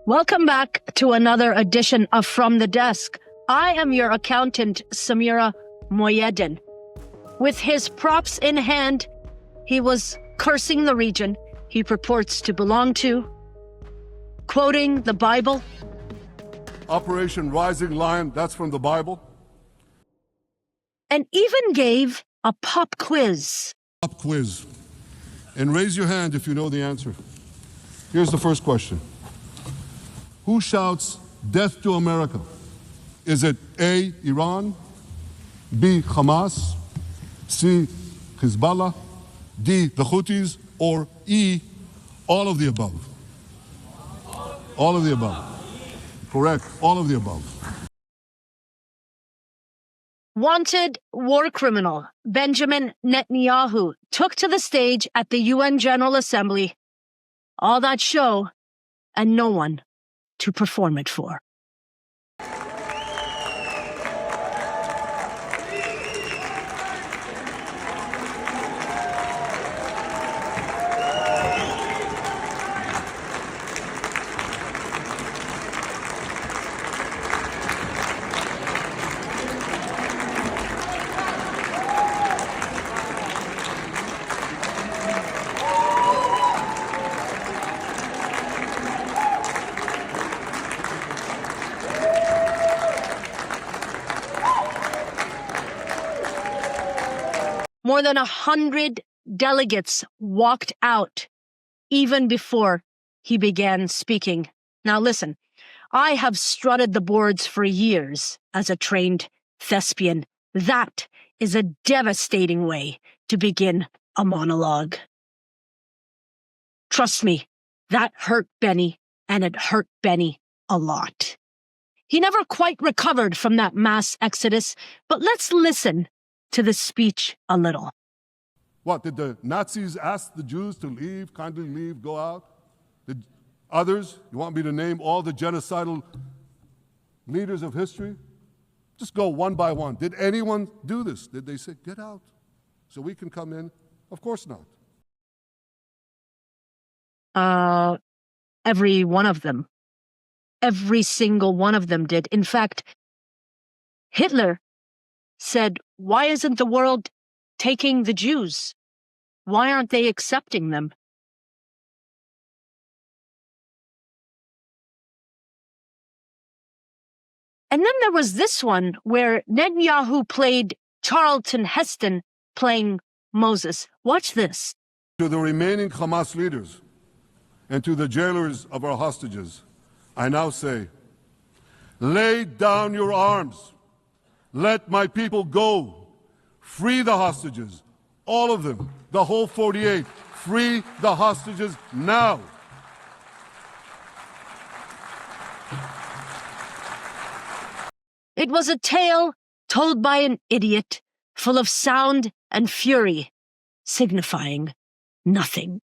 Welcome back to another edition of From the Desk. I am your accountant, Samira Moyedin. With his props in hand, he was cursing the region he purports to belong to, quoting the Bible. Operation Rising Lion, that's from the Bible. And even gave a pop quiz. Pop quiz. And raise your hand if you know the answer. Here's the first question. Who shouts death to America? Is it A, Iran, B, Hamas, C, Hezbollah, D, the Houthis, or E, all of the above? All of the above. Correct, all of the above. Wanted war criminal Benjamin Netanyahu took to the stage at the UN General Assembly. All that show and no one to perform it for. More than 100 delegates walked out even before he began speaking. Now listen, I have strutted the boards for years as a trained thespian. That is a devastating way to begin a monologue. Trust me, that hurt Benny, and it hurt Benny a lot. He never quite recovered from that mass exodus, but let's listen to the speech a little. What, did the Nazis ask the Jews to leave, kindly leave, go out? Did others, you want me to name all the genocidal leaders of history? Just go one by one. Did anyone do this? Did they say, get out so we can come in? Of course not. Every one of them. Every single one of them did. In fact, Hitler said, why isn't the world taking the Jews? Why aren't they accepting them? And then there was this one where Netanyahu played Charlton Heston playing Moses. Watch this. To the remaining Hamas leaders and to the jailers of our hostages, I now say, lay down your arms. Let my people go. Free the hostages. All of them. The whole 48. Free the hostages now. It was a tale told by an idiot, full of sound and fury, signifying nothing.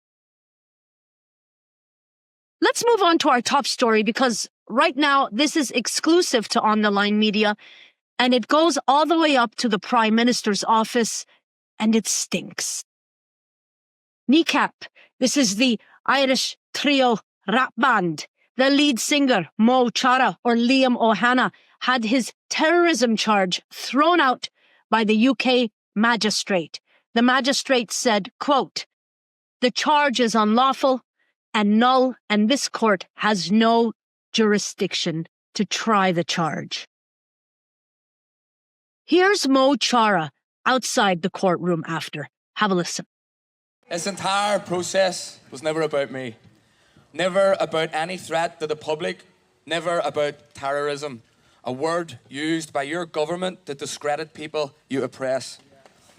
Let's move on to our top story, because right now this is exclusive to On the Line Media, and it goes all the way up to the Prime Minister's office, and it stinks. Kneecap, this is the Irish trio rap band. The lead singer, Mo Chara, or Liam O'Hanna, had his terrorism charge thrown out by the UK magistrate. The magistrate said, quote, the charge is unlawful and null, and this court has no jurisdiction to try the charge. Here's Mo Chara outside the courtroom after. Have a listen. This entire process was never about me. Never about any threat to the public. Never about terrorism. A word used by your government to discredit people you oppress.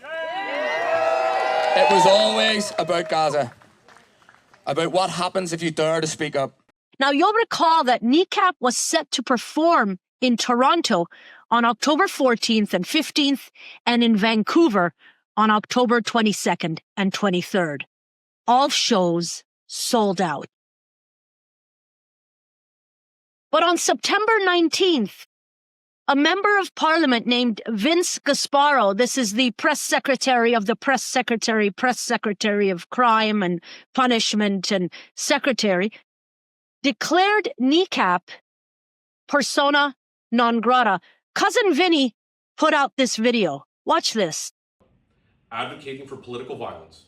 It was always about Gaza. About what happens if you dare to speak up. Now, you'll recall that Kneecap was set to perform in Toronto on October 14th and 15th, and in Vancouver on October 22nd and 23rd. All shows sold out. But on September 19th, a member of parliament named Vince Gasparo, this is the press secretary of the press secretary of crime and punishment and secretary, declared Kneecap persona non grata. Cousin Vinny put out this video. Watch this. Advocating for political violence,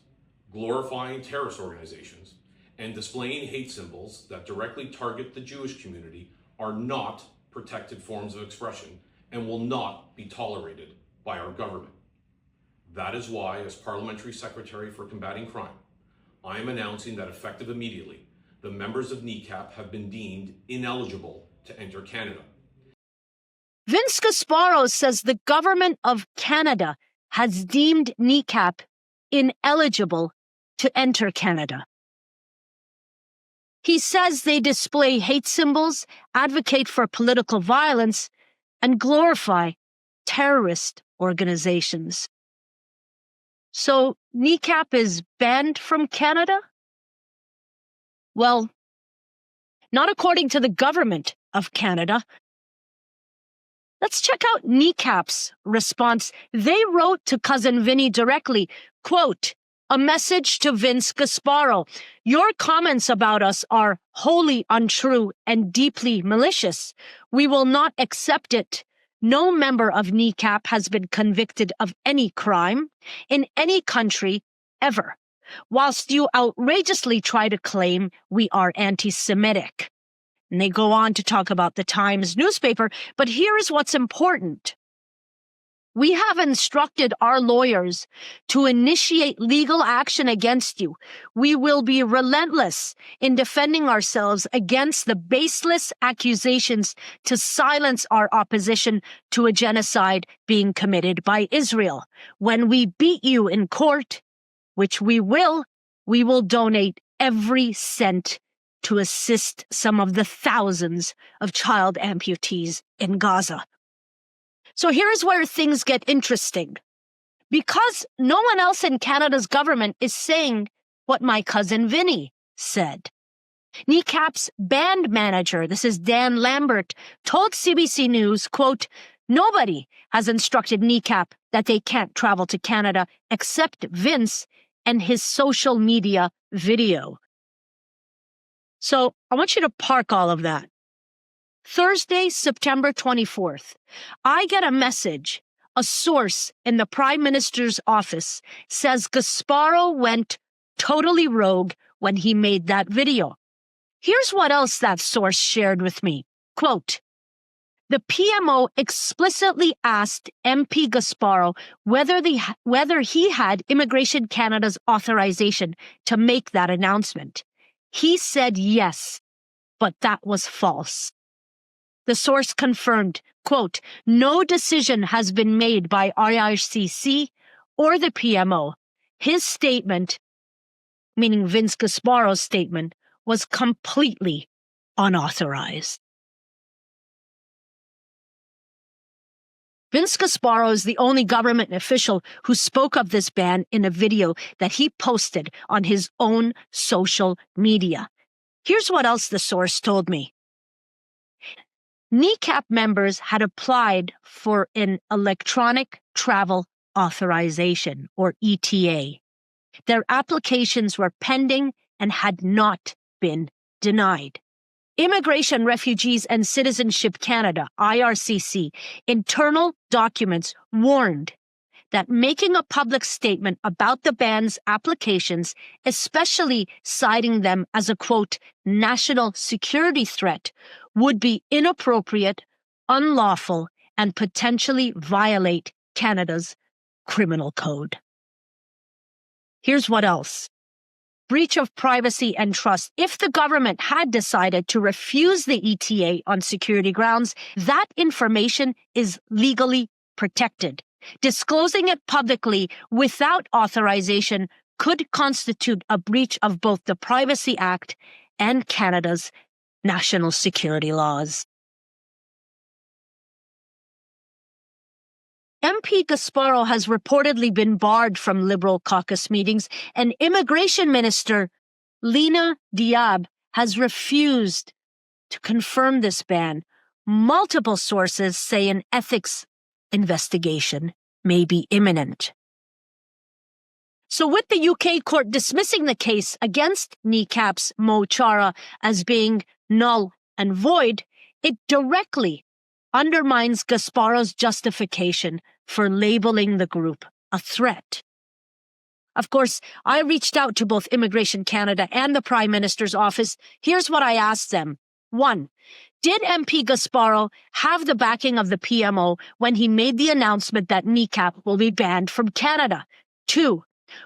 glorifying terrorist organizations, and displaying hate symbols that directly target the Jewish community are not protected forms of expression and will not be tolerated by our government. That is why, as Parliamentary Secretary for Combating Crime, I am announcing that effective immediately, the members of Kneecap have been deemed ineligible to enter Canada. Vince Gasparo says the government of Canada has deemed Kneecap ineligible to enter Canada. He says they display hate symbols, advocate for political violence, and glorify terrorist organizations. So Kneecap is banned from Canada? Well, not according to the government of Canada. Let's check out Kneecap's response. They wrote to Cousin Vinny directly, quote, a message to Vince Gasparo. Your comments about us are wholly untrue and deeply malicious. We will not accept it. No member of Kneecap has been convicted of any crime in any country ever, whilst you outrageously try to claim we are anti-Semitic. And they go on to talk about the Times newspaper, but here is what's important. We have instructed our lawyers to initiate legal action against you. We will be relentless in defending ourselves against the baseless accusations to silence our opposition to a genocide being committed by Israel. When we beat you in court, which we will donate every cent to assist some of the thousands of child amputees in Gaza. So here's where things get interesting. Because no one else in Canada's government is saying what my cousin Vinny said. Kneecap's band manager, this is Dan Lambert, told CBC News, quote, nobody has instructed Kneecap that they can't travel to Canada except Vince and his social media video. So I want you to park all of that. Thursday, September 24th, I get a message. A source in the Prime Minister's office says Gasparo went totally rogue when he made that video. Here's what else that source shared with me. Quote, the PMO explicitly asked MP Gasparo whether he had Immigration Canada's authorization to make that announcement. He said yes, but that was false. The source confirmed, quote, no decision has been made by IRCC or the PMO. His statement, meaning Vince Gasparo's statement, was completely unauthorized. Vince Gasparo is the only government official who spoke of this ban in a video that he posted on his own social media. Here's what else the source told me. Kneecap members had applied for an electronic travel authorization, or ETA. Their applications were pending and had not been denied. Immigration, Refugees and Citizenship Canada, IRCC, internal documents warned that making a public statement about the ban's applications, especially citing them as a, quote, national security threat, would be inappropriate, unlawful, and potentially violate Canada's criminal code. Here's what else. Breach of privacy and trust. If the government had decided to refuse the ETA on security grounds, that information is legally protected. Disclosing it publicly without authorization could constitute a breach of both the Privacy Act and Canada's national security laws. MP Gasparo has reportedly been barred from Liberal caucus meetings, and Immigration Minister Lena Diab has refused to confirm this ban. Multiple sources say an ethics investigation may be imminent. So with the UK court dismissing the case against Kneecap's Mo Chara as being null and void, it directly undermines Gasparo's justification for labeling the group a threat. Of course, I reached out to both Immigration Canada and the Prime Minister's office. Here's what I asked them. 1. Did MP Gasparo have the backing of the PMO when he made the announcement that Kneecap will be banned from Canada? 2.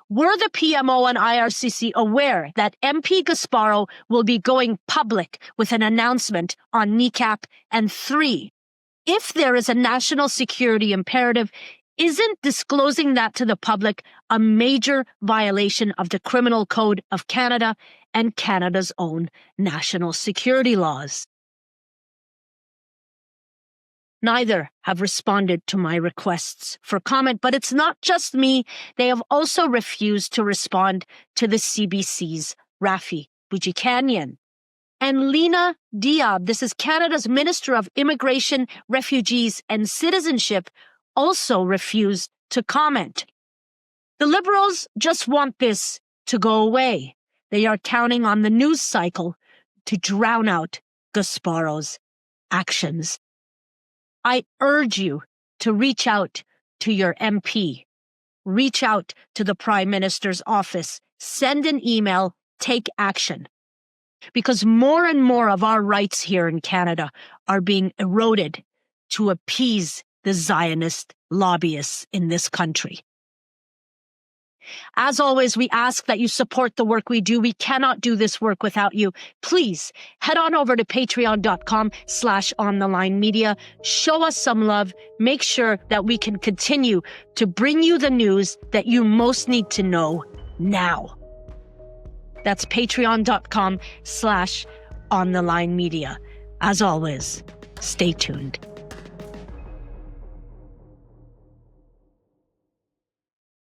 Were the PMO and IRCC aware that MP Gasparo will be going public with an announcement on Kneecap? And 3. If there is a national security imperative, isn't disclosing that to the public a major violation of the Criminal Code of Canada and Canada's own national security laws? Neither have responded to my requests for comment, but it's not just me. They have also refused to respond to the CBC's Rafi Boudjikanian. And Lena Diab, this is Canada's Minister of Immigration, Refugees and Citizenship, also refused to comment. The Liberals just want this to go away. They are counting on the news cycle to drown out Gasparo's actions. I urge you to reach out to your MP. Reach out to the Prime Minister's office. Send an email. Take action. Because more and more of our rights here in Canada are being eroded to appease the Zionist lobbyists in this country. As always, we ask that you support the work we do. We cannot do this work without you. Please head on over to patreon.com/onthelinemedia. Show us some love. Make sure that we can continue to bring you the news that you most need to know now. That's patreon.com/onthelinemedia. As always, stay tuned.